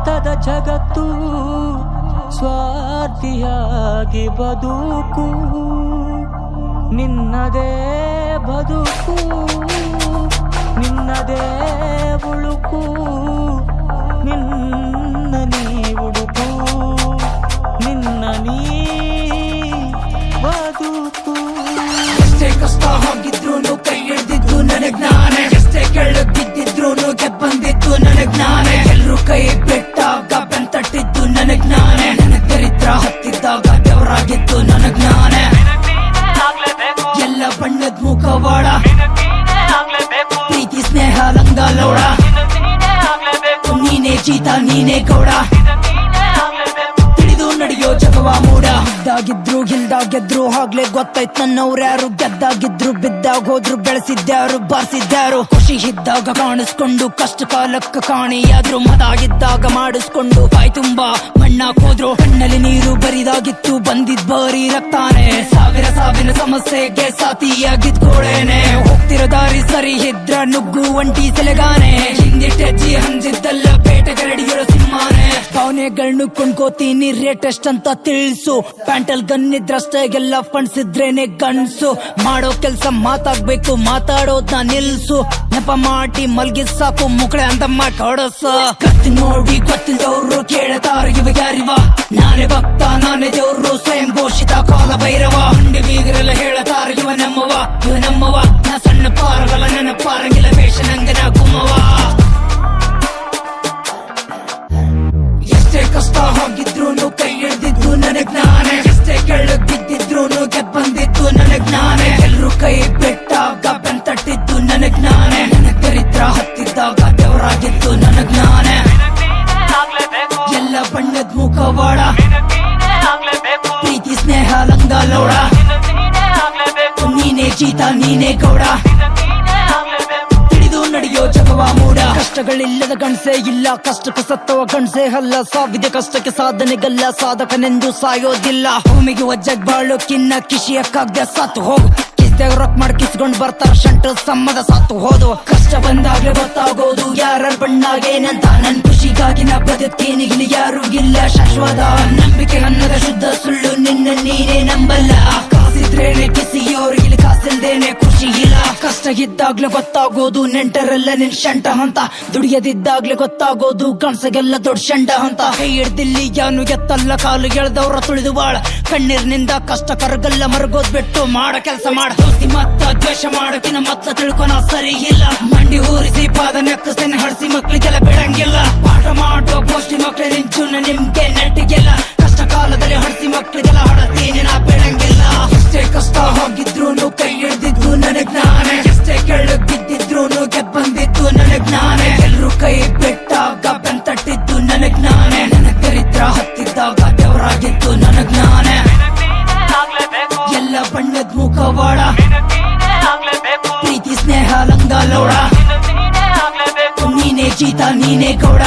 ಸ್ವಾರ್ಥದ ಜಗತ್ತು ಸ್ವಾರ್ಥಿಯಾಗಿ ಬದುಕು ನಿನ್ನದೇ ಬದುಕು ನಿನ್ನದೇ ಉಳುಕು ನಿನ್ನ ನೀ ಉಡುಕು ನಿನ್ನ ನೀ ಬದುಕು ಎಷ್ಟೇ ಕಷ್ಟ ಹೋಗಿದ್ರು ಕೈ ಹಿಡ್ದಿದ್ದು ನನಗ್ ನಾನೇ ಎಷ್ಟೇ ಕೆಳಗ್ ಬಿದ್ದಿದ್ರು ಗೆಬ್ಬಂದಿದ್ದು ನನಗ್ ನಾನೇ ಎಲ್ರು ಕೈ ಬಿಟ್ಟಾಗ ಬೆಂತಟ್ಟಿದ್ದು ನನಗ್ ನಾನೇ ನನಗ್ ದರಿದ್ರ ಹತ್ತಿದ್ದಾಗ ದೇವರಾಗಿದ್ದು ನನಗ್ ನಾನೇ ಎಲ್ಲ ಬಣ್ಣದ ಮುಖವಾಡ ಪ್ರೀತಿ ಸ್ನೇಹ ಲಂಗ ಲೌಡ ನೀನೇ ಚೀತ ನೀನೇ ಗೌಡ ತಿಳಿದು ನಡೆಯೋ ಜಗವ ಮೂಡ ಇದ್ದಾಗಿದ್ರು ಇಲ್ದಾಗಿದ್ರು ಆಗ್ಲೇ ಗೊತ್ತಾಯ್ತು ನನ್ನವ್ರು ಯಾರು ಗೆದ್ದಾಗಿದ್ರು ಬಿದ್ದಾಗ ಹೋದ್ರು ಬೆಳೆಸಿದ್ಯಾರು ಬಾರಿಸಿದ್ಯಾರು ಖುಷಿ ಇದ್ದಾಗ ಕಾಣಿಸ್ಕೊಂಡು ಕಷ್ಟ ಕಾಲಕ್ಕ ಕಾಣಿಯಾದ್ರು ಮದಾಗಿದ್ದಾಗ ಮಾಡಿಸ್ಕೊಂಡು ಬಾಯ್ ತುಂಬಾ ಮಣ್ಣಾಕ್ ಹೋದ್ರು ಕಣ್ಣಲ್ಲಿ ನೀರು ಬರಿದಾಗಿತ್ತು ಬಂದಿದ್ ಬಾರಿ ರಕ್ತಾನೆ ಸಾವಿನ ಸಮಸ್ಯೆಗೆ ಸಾಥಿಯಾಗಿದ್ಕೋಳೇನೆ ಹೋಗ್ತಿರೋ ದಾರಿ ಸರಿ ಇದ್ರ ನುಗ್ಗು ಒಂಟಿ ಸೆಲೆಗಾನೆ ಹಿಂದಿಟ್ಟೆಜ್ಜಿ ಹಂಜಿದ್ದಲ್ಲ ಬೇಟೆಗರಡಿಗಿರೋ ಸಿಂಹಾನೆ ಭಾವನೆಗಳ್ನು ಕೊಂಡ್ಕೋತೀನಿ ರೇಟ್ ಎಷ್ಟಂತ ತಿಳಿಸು ಪ್ಯಾಂಟಲ್ ಗನ್ ಇದ್ರಷ್ಟೇ ಎಲ್ಲ ಫಂಡ್ಸ್ ಇದ್ರೇನೆ ಗನ್ಸು ಮಾಡೋ ಕೆಲ್ಸ ಮಾತಾಗ್ಬೇಕು ಮಾತಾಡೋದ್ನ ನಿಲ್ಸು ನೆಪ ಮಾಡಿ ಮಲ್ಗಿದ್ ಸಾಕು ಮುಕ್ಳೆ ಅಂತ ಮಾತಾಡೋಸ ಕತ್ತಿ ನೋಡಿ ಗೊತ್ತಿಲ್ದವ್ರು ಕೇಳತಾರ ಇವಾಗ ಯಾರಿವ ನಾನೇ ಭಕ್ತ ನಾನೇ ದೇವ್ರು ಸ್ವಯಂ ಘೋಷಿತ ಕಾಲ ಭೈರವ ಹಂಡಿ ಬೀಗರೆಲ್ಲ ಹೇಳತಾರ ಇವ ನಮ್ಮವ ನಾ ಸಣ್ಣ ಪಾರವಲ್ಲ ನನ್ನ ಪಾರಂಗಿಲ್ಲ ವೇಷ ನಂಗನ ಕುಮ್ಮವ ಎಷ್ಟೇ ಕಷ್ಟ ಹೋಗಿದ್ರು ಕೈ ಹಿಡ್ದಿದ್ದು ನನಗ್ ನಾನೇ ಎಷ್ಟೇ ಕೆಳಗ್ ಬಿದ್ದಿದ್ರು ಗೆಬ್ಬಂದಿದ್ದು ನನಗ್ ನಾನೇ ಎಲ್ರು ಕೈ ಬಿಟ್ಟಾಗ ಬೆಂತಟ್ಟಿದ್ದು ನನಗ್ ನಾನೇ ನನಗ್ ದರಿದ್ರ ಹತ್ತಿದ್ದಾಗ ದೇವರಾಗಿದ್ದು ನನಗ್ ನಾನೇ ಎಲ್ಲ ಬಣ್ಣದ ಮುಖವಾಡ ಪ್ರೀತಿ ಸ್ನೇಹ ಲಂಗ ಲೌಡ ನೀನೇ ಚೀತ ನೀನೇ ಗೌಡ ತಿಳಿದು ನಡೆಯೋ ಜಗವ ಮೂಡ ಕಷ್ಟಗಳಿಲ್ಲದ ಗಣಸೆ ಇಲ್ಲ ಕಷ್ಟಕ್ಕೆ ಸತ್ತವ ಗಣಸೆ ಅಲ್ಲ ಸಾವಿದೆ ಕಷ್ಟಕ್ಕೆ ಸಾಧನೆಗಲ್ಲ ಸಾಧಕನೆಂದು ಸಾಯೋದಿಲ್ಲ ಭೂಮಿಗೆ ಒಜ್ಜಗ್ ಬಾಳೋಕಿನ್ನ ಕಿಶಿಯಕ್ಕಾಗ್ದೆ ಸತ್ತು ಹೋಗು ರೊಕ್ಕ ಮಾಡಿ ಕಿಸ್ಕೊಂಡ್ ಬರ್ತಾರ ಶಂಟ ಸಮ್ಮದ ಸತ್ತು ಹೋದು ಕಷ್ಟ ಬಂದಾಗ್ಲೇ ಗೊತ್ತಾಗೋದು ಯಾರ ಬಣ್ಣಾಗೇನಂತ ನನ್ ಖುಷಿಗಾಗಿ ನಾ ಬದುಕೇನಿ ಇಲ್ಲಿ ಯಾರು ಇಲ್ಲ ಶಾಶ್ವತ ನಂಬಿಕೆ ಅನ್ನದ ಶುದ್ಧ ಸುಳ್ಳು ನಿನ್ನ ನೀನೇ ನಂಬಲ್ಲ ಕಾಸಿದ್ರೇನೆ ಕಿಸಿಯೋರು ಇಲ್ಲಿ ಕಾಸಿಲ್ದೇನೆ ಖುಷಿ ಇಲ್ಲ ಕಷ್ಟ ಇದ್ದಾಗ್ಲೇ ಗೊತ್ತಾಗೋದು ನೆಂಟರೆಲ್ಲ ನಿನ್ ಶಂಟ ಅಂತ ದುಡಿಯದಿದ್ದಾಗ್ಲೇ ಗೊತ್ತಾಗೋದು ಗಣಸಗೆಲ್ಲ ದೊಡ್ಡ ಶಂಟ ಅಂತ ಕೈ ಹಿಡ್ದಿಲ್ಲಿ ಯಾನು ಎತ್ತಲ್ಲ ಕಾಲು ಎಳ್ದವ್ರ ತುಳಿದು ಬಾಳ ಕಣ್ಣೀರ್ನಿಂದ ಕಷ್ಟ ಕರಗಲ್ಲ ಮರಗೋದ್ ಬಿಟ್ಟು ಮಾಡ ಕೆಲಸ ಮಾಡ ದೋಸ್ತಿ ಮತ್ತ ದ್ವೇಷ ಮಾಡೋಕಿನ ಮತ್ತ ತಿಳ್ಕೊನ ಸರಿ ಇಲ್ಲ ಮಂಡಿ ಊರಿಸಿ ಪಾದ ನೆಕ್ಕಸ್ತೇನೆ ಹಡಿಸಿ ಮಕ್ಳಿಗೆಲ್ಲ ಬಿಡಂಗಿಲ್ಲ ಪಾಠ ಮಾಡೋ ಗೋಷ್ಠಿ ಮಕ್ಳ ನಿಂಚುನ ನಿಮ್ಗೆ ನೆಟ್ಟಿಗೆಲ್ಲ ಕಷ್ಟ ಕಾಲದಲ್ಲಿ ಹಡಿಸಿ ಮಕ್ಳಿಗೆಲ್ಲ ಹೊಡತೀನಿ ನಾ ಬಿಡಂಗಿಲ್ಲ ಎಷ್ಟೇ ಕಷ್ಟ ಹೋಗಿದ್ರು ಕೈ ಹಿಡ್ದಿದ್ದು ನನಗ್ ನಾನೇ ಎಷ್ಟೇ ಕೆಳಗ್ ಬಿದ್ದಿದ್ರು ಗೆಬ್ಬಂದಿದ್ದು ನನಗ್ ನಾನೇ ಎಲ್ರು ಕೈ ಬಿಟ್ಟಾಗ ಬೆಂತಟ್ಟಿದ್ದು ನನಗ್ ನಾನೇ ನನಗ್ ದರಿದ್ರ ಹತ್ತಿದ್ದಾಗ ದೇವರಾಗಿದ್ದು ನನಗ್ ನಾನೇ ಎಲ್ಲ ಬಣ್ಣದ ಮುಖವಾಡ ಪ್ರೀತಿ ಸ್ನೇಹ ಲಂಗ ಲೌಡ ನೀನೇ ಚೀತ ನೀನೇ ಗೌಡ